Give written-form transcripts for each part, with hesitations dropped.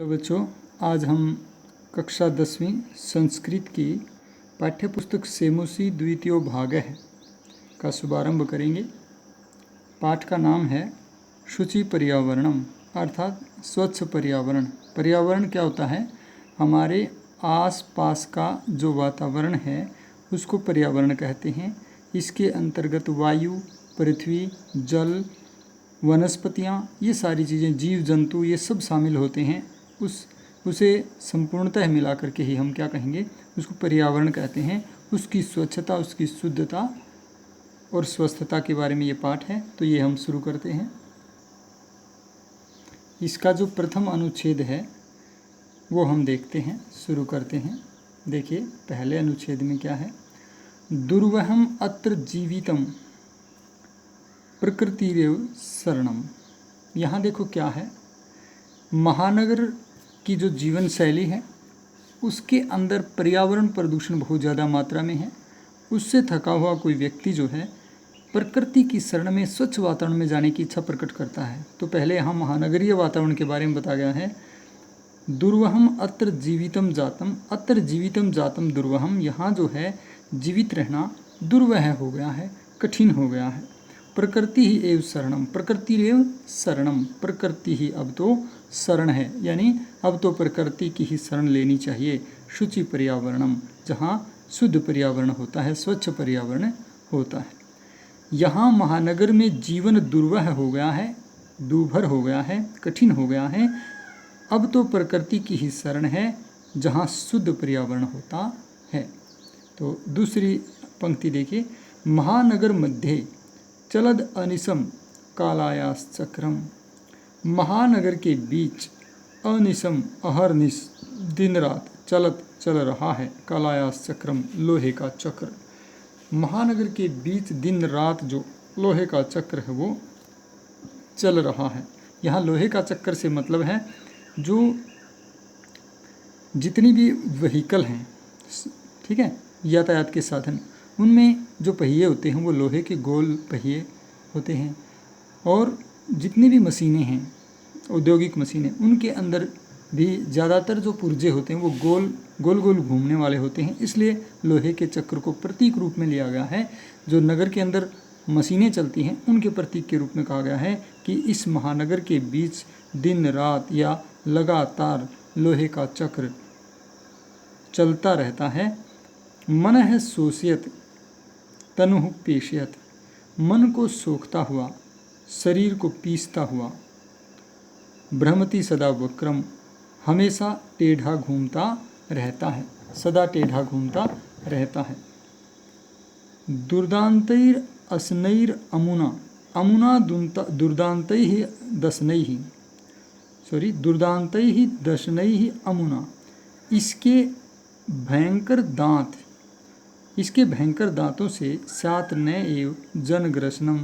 Hello बच्चों, आज हम कक्षा 10वीं संस्कृत की पाठ्यपुस्तक सेमुसी द्वितीयो भागः का शुभारंभ करेंगे। पाठ का नाम है शुचि पर्यावरणम, अर्थात स्वच्छ पर्यावरण। पर्यावरण क्या होता है? हमारे आसपास का जो वातावरण है उसको पर्यावरण कहते हैं। इसके अंतर्गत वायु, पृथ्वी, जल, वनस्पतियाँ, ये सारी चीज़ें, जीव जंतु, ये सब शामिल होते हैं। उसे संपूर्णतः मिला करके ही हम क्या कहेंगे, उसको पर्यावरण कहते हैं। उसकी स्वच्छता, उसकी शुद्धता और स्वस्थता के बारे में ये पाठ है। तो ये हम शुरू करते हैं। इसका जो प्रथम अनुच्छेद है वो हम देखते हैं, शुरू करते हैं। देखिए, पहले अनुच्छेद में क्या है? दुर्वहम अत्र जीवितम प्रकृतिरेव शरणम। यहाँ देखो क्या है, महानगर की जो जीवन शैली है उसके अंदर पर्यावरण प्रदूषण बहुत ज़्यादा मात्रा में है। उससे थका हुआ कोई व्यक्ति जो है प्रकृति की शरण में, स्वच्छ वातावरण में जाने की इच्छा प्रकट करता है। तो पहले यहाँ महानगरीय वातावरण के बारे में बताया गया है। दुर्वहम अत्र जीवितम जातम, अत्र जीवितम जातम दुर्वहम। यहाँ जो है जीवित रहना दुर्वह हो गया है, कठिन हो गया है। प्रकृति ही एव शरणम, प्रकृति एव शरणम, प्रकृति ही अब तो शरण है, यानी अब तो प्रकृति की ही शरण लेनी चाहिए। शुचि पर्यावरणम, जहाँ शुद्ध पर्यावरण होता है, स्वच्छ पर्यावरण होता है। यहाँ महानगर में जीवन दुर्वह हो गया है, दूभर हो गया है, कठिन हो गया है। अब तो प्रकृति की ही शरण है जहाँ शुद्ध पर्यावरण होता है। तो दूसरी पंक्ति देखिए, महानगर मध्य चलद अनिशम कालायास चक्रम। महानगर के बीच अनिशम, अहरनिश, दिन रात चल रहा है कालायास चक्रम, लोहे का चक्र। महानगर के बीच दिन रात जो लोहे का चक्र है वो चल रहा है। यहाँ लोहे का चक्कर से मतलब है जो जितनी भी व्हीकल हैं, ठीक है, यातायात के साधन, उनमें जो पहिए होते हैं वो लोहे के गोल पहिए होते हैं। और जितनी भी मशीनें हैं, औद्योगिक मशीनें, उनके अंदर भी ज़्यादातर जो पुर्जे होते हैं वो गोल गोल घूमने वाले होते हैं। इसलिए लोहे के चक्र को प्रतीक रूप में लिया गया है। जो नगर के अंदर मशीनें चलती हैं उनके प्रतीक के रूप में कहा गया है कि इस महानगर के बीच दिन रात या लगातार लोहे का चक्र चलता रहता है। मन है सोचियत तनु पेशियत, मन को सोखता हुआ, शरीर को पीसता हुआ, भ्रमति सदा वक्रम, हमेशा टेढ़ा घूमता रहता है, सदा टेढ़ा घूमता रहता है। दुर्दांतैर असनैर अमुना, अमुना दुर्दांतैहि दशनैहि, दुर्दांतैहि दशनैहि अमुना। इसके भयंकर दांत, इसके भयंकर दांतों से सात न एव जनग्रसनम,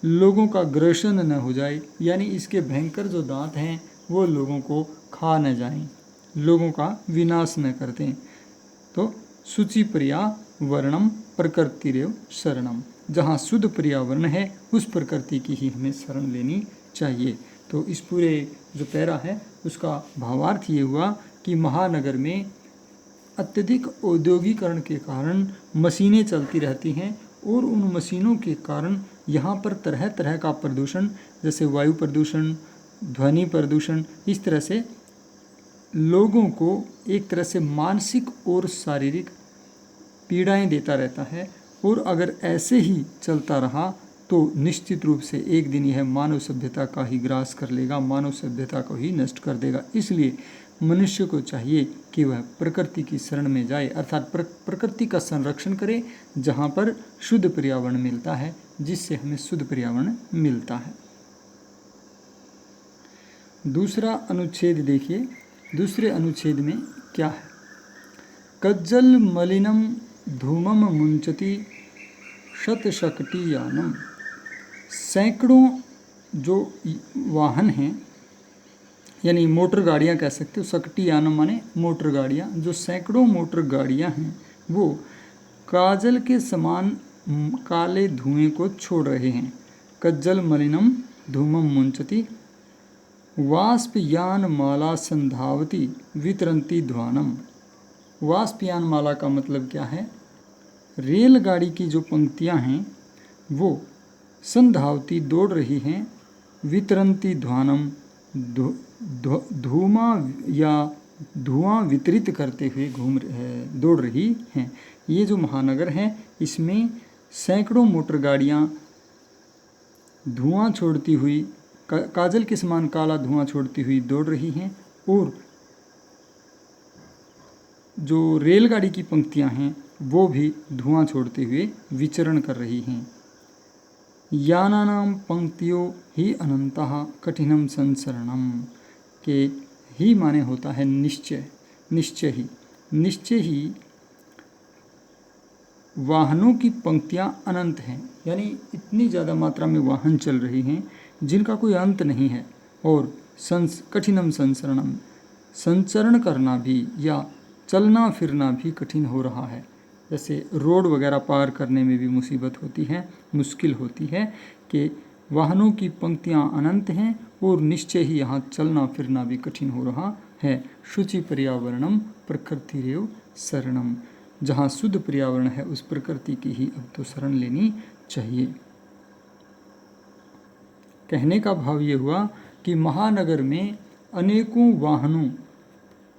लोगों का ग्रसन न हो जाए, यानी इसके भयंकर जो दांत हैं वो लोगों को खा न जाएं, लोगों का विनाश न कर दें। तो शुचि पर्यावरणम प्रकृतिरेव शरणम, जहाँ शुद्ध पर्यावरण है उस प्रकृति की ही हमें शरण लेनी चाहिए। तो इस पूरे जो पैरा है उसका भावार्थ ये हुआ कि महानगर में अत्यधिक औद्योगिकरण के कारण मशीनें चलती रहती हैं और उन मशीनों के कारण यहाँ पर तरह तरह का प्रदूषण, जैसे वायु प्रदूषण, ध्वनि प्रदूषण, इस तरह से लोगों को एक तरह से मानसिक और शारीरिक पीड़ाएं देता रहता है। और अगर ऐसे ही चलता रहा तो निश्चित रूप से एक दिन यह मानव सभ्यता का ही ग्रास कर लेगा, मानव सभ्यता को ही नष्ट कर देगा। इसलिए मनुष्य को चाहिए कि वह प्रकृति की शरण में जाए, अर्थात प्रकृति का संरक्षण करे जहाँ पर शुद्ध पर्यावरण मिलता है, जिससे हमें शुद्ध पर्यावरण मिलता है। दूसरा अनुच्छेद देखिए, दूसरे अनुच्छेद में क्या है? कज्जल मलिनम धूमम मुंचति शतशकटियानम। सैकड़ों जो वाहन हैं, यानी मोटर गाड़ियाँ कह सकते हो, शकटियानम माने मोटर गाड़ियाँ, जो सैकड़ों मोटर गाड़ियाँ हैं वो काजल के समान काले धुएं को छोड़ रहे हैं। कज्जल मलिनम धूमम मुंचति वाष्पयान माला संधावती वितरंती ध्वानम। वाष्पयान माला का मतलब क्या है? रेलगाड़ी की जो पंक्तियां हैं वो संधावती दौड़ रही हैं, वितरंती ध्वानम धुआं वितरित करते हुए दौड़ रही हैं। ये जो महानगर है इसमें सैकड़ों मोटर गाड़ियाँ धुआं छोड़ती हुई, काजल के समान काला धुआं छोड़ती हुई दौड़ रही हैं, और जो रेलगाड़ी की पंक्तियां हैं वो भी धुआं छोड़ते हुए विचरण कर रही हैं। यानानाम पंक्तियों ही अनंतः कठिनम संसरणम के ही माने होता है निश्चय। निश्चय ही वाहनों की पंक्तियां अनंत हैं, यानी इतनी ज़्यादा मात्रा में वाहन चल रही हैं जिनका कोई अंत नहीं है। और कठिनम संसरणम, संचरण करना भी या चलना फिरना भी कठिन हो रहा है। जैसे रोड वगैरह पार करने में भी मुसीबत होती है, मुश्किल होती है कि वाहनों की पंक्तियां अनंत हैं और निश्चय ही यहाँ चलना फिरना भी कठिन हो रहा है। शुचि पर्यावरणम प्रकृतिरेव शरणम, जहाँ शुद्ध पर्यावरण है उस प्रकृति की ही अब तो शरण लेनी चाहिए। कहने का भाव ये हुआ कि महानगर में अनेकों वाहनों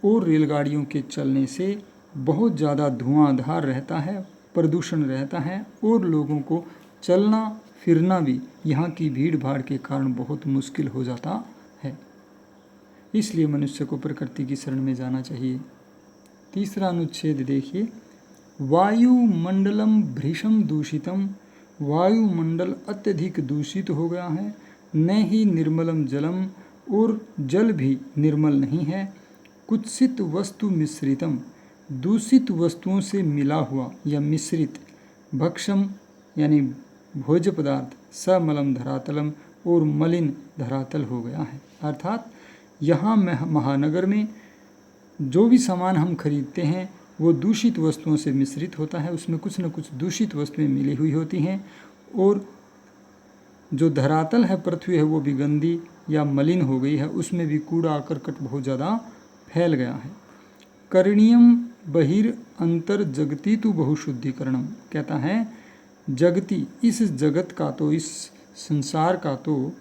और रेलगाड़ियों के चलने से बहुत ज़्यादा धुआंधार रहता है, प्रदूषण रहता है, और लोगों को चलना फिरना भी यहाँ की भीड़ भाड़ के कारण बहुत मुश्किल हो जाता है। इसलिए मनुष्य को प्रकृति की शरण में जाना चाहिए। तीसरा अनुच्छेद देखिए, वायुमंडलम भृशम दूषितम, वायुमंडल अत्यधिक दूषित हो गया है। न ही निर्मलम जलम, और जल भी निर्मल नहीं है। कुत्सित वस्तु मिश्रितम, दूषित वस्तुओं से मिला हुआ या मिश्रित। भक्षम यानी भोज्य पदार्थ, समलम धरातलम, और मलिन धरातल हो गया है। अर्थात यहाँ महानगर में जो भी सामान हम खरीदते हैं वो दूषित वस्तुओं से मिश्रित होता है, उसमें कुछ न कुछ दूषित वस्तुएं मिली हुई होती हैं, और जो धरातल है, पृथ्वी है, वो भी गंदी या मलिन हो गई है, उसमें भी कूड़ा करकट बहुत ज़्यादा फैल गया है। करणीयम बहिर अंतर जगती तु बहुशुद्धिकरणम, कहता है जगती, इस जगत का तो, इस संसार का तो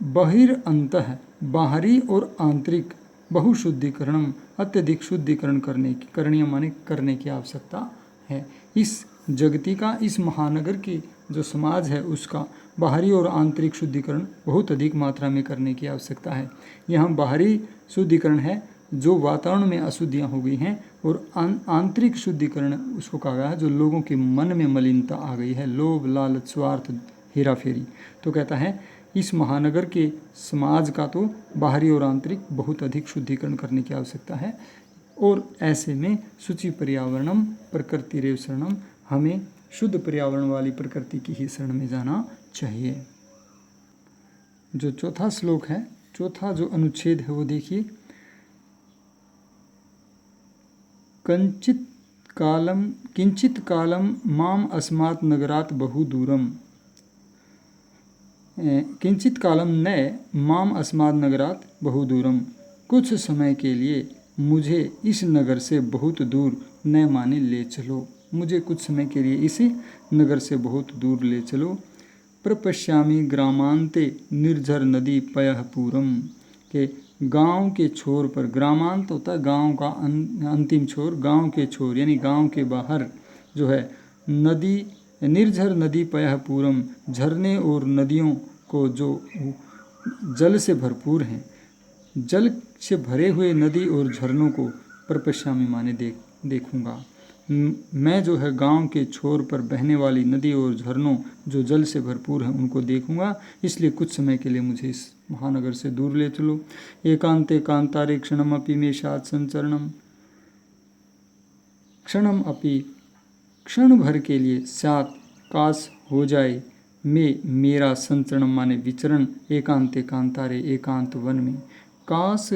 बहिर अंतः, बाहरी और आंतरिक, बहुशुद्धिकरणम, अत्यधिक शुद्धिकरण करने की, करणीय माने करने की आवश्यकता है। इस जगती का, इस महानगर की जो समाज है उसका बाहरी और आंतरिक शुद्धिकरण बहुत अधिक मात्रा में करने की आवश्यकता है। यहाँ बाहरी शुद्धिकरण है जो वातावरण में अशुद्धियाँ हो गई हैं, और आंतरिक शुद्धिकरण उसको कहा गया है जो लोगों के मन में मलिनता आ गई है, लोभ लालच स्वार्थ हेरा फेरी। तो कहता है इस महानगर के समाज का तो बाहरी और आंतरिक बहुत अधिक शुद्धिकरण करने की आवश्यकता है, और ऐसे में शुचि पर्यावरणम प्रकृतिरेव शरणम, हमें शुद्ध पर्यावरण वाली प्रकृति की ही शरण में जाना चाहिए। जो चौथा श्लोक है, चौथा जो अनुच्छेद है वो देखिए, किंचित कालम माम अस्मात् नगरात् बहु दूरम, किंचित कालम न माम अस्मात् नगरात् बहु दूरम, कुछ समय के लिए मुझे इस नगर से बहुत दूर न माने ले चलो, मुझे कुछ समय के लिए इस नगर से बहुत दूर ले चलो। प्रपश्यामि ग्रामांते निर्झर नदी पयः पूरम, के गांव के छोर पर, ग्रामांत होता है गांव का अंतिम छोर, गांव के छोर यानी गांव के बाहर जो है नदी, निर्झर नदी पयः पूरम, झरने और नदियों को जो जल से भरपूर हैं, जल से भरे हुए नदी और झरनों को प्रपश्यामि माने देखूंगा। मैं जो है गांव के छोर पर बहने वाली नदी और झरनों जो जल से भरपूर हैं उनको देखूंगा, इसलिए कुछ समय के लिए मुझे इस महानगर से दूर ले चलो। एकांते कांतारे क्षणम अपि मे साथ संचरणम, क्षणम अपि, क्षण भर के लिए साथ, काश हो जाए, मेरा संचरणम माने विचरण, एकांते कांतारे एकांत वन में, काश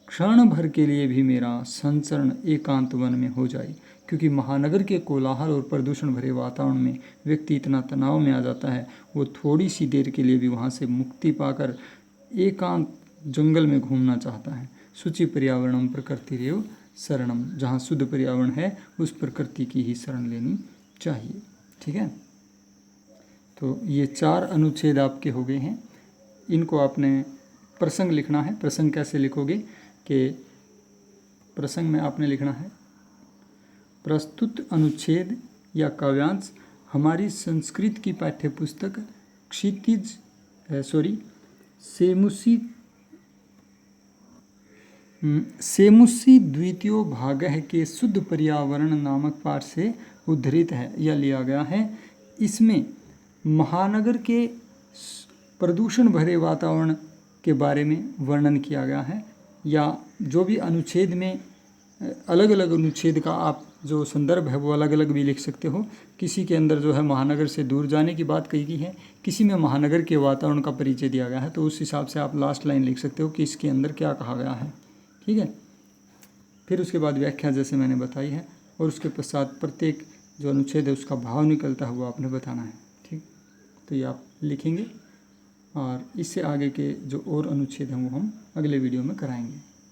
क्षण भर के लिए भी मेरा संचरण एकांत वन में हो जाए। क्योंकि महानगर के कोलाहल और प्रदूषण भरे वातावरण में व्यक्ति इतना तनाव में आ जाता है, वो थोड़ी सी देर के लिए भी वहाँ से मुक्ति पाकर एकांत जंगल में घूमना चाहता है। शुचि पर्यावरणम प्रकृतिरेव शरणम, जहाँ शुद्ध पर्यावरण है उस प्रकृति की ही शरण लेनी चाहिए। ठीक है, तो ये 4 अनुच्छेद आपके हो गए हैं। इनको आपने प्रसंग लिखना है। प्रसंग कैसे लिखोगे कि प्रसंग में आपने लिखना है, प्रस्तुत अनुच्छेद या काव्यांश हमारी संस्कृत की पाठ्य पुस्तक सेमुसी द्वितीयो भागः के शुद्ध पर्यावरण नामक पाठ से उद्धृत है या लिया गया है। इसमें महानगर के प्रदूषण भरे वातावरण के बारे में वर्णन किया गया है, या जो भी अनुच्छेद में अलग अलग अनुच्छेद का आप जो संदर्भ है वो अलग अलग भी लिख सकते हो। किसी के अंदर जो है महानगर से दूर जाने की बात कही गई है, किसी में महानगर के वातावरण का परिचय दिया गया है, तो उस हिसाब से आप लास्ट लाइन लिख सकते हो कि इसके अंदर क्या कहा गया है। ठीक है, फिर उसके बाद व्याख्या जैसे मैंने बताई है, और उसके पश्चात प्रत्येक जो अनुच्छेद है उसका भाव निकलता हुआ आपने बताना है। ठीक, तो ये आप लिखेंगे, और इससे आगे के जो और अनुच्छेद हैं वो हम अगले वीडियो में कराएंगे।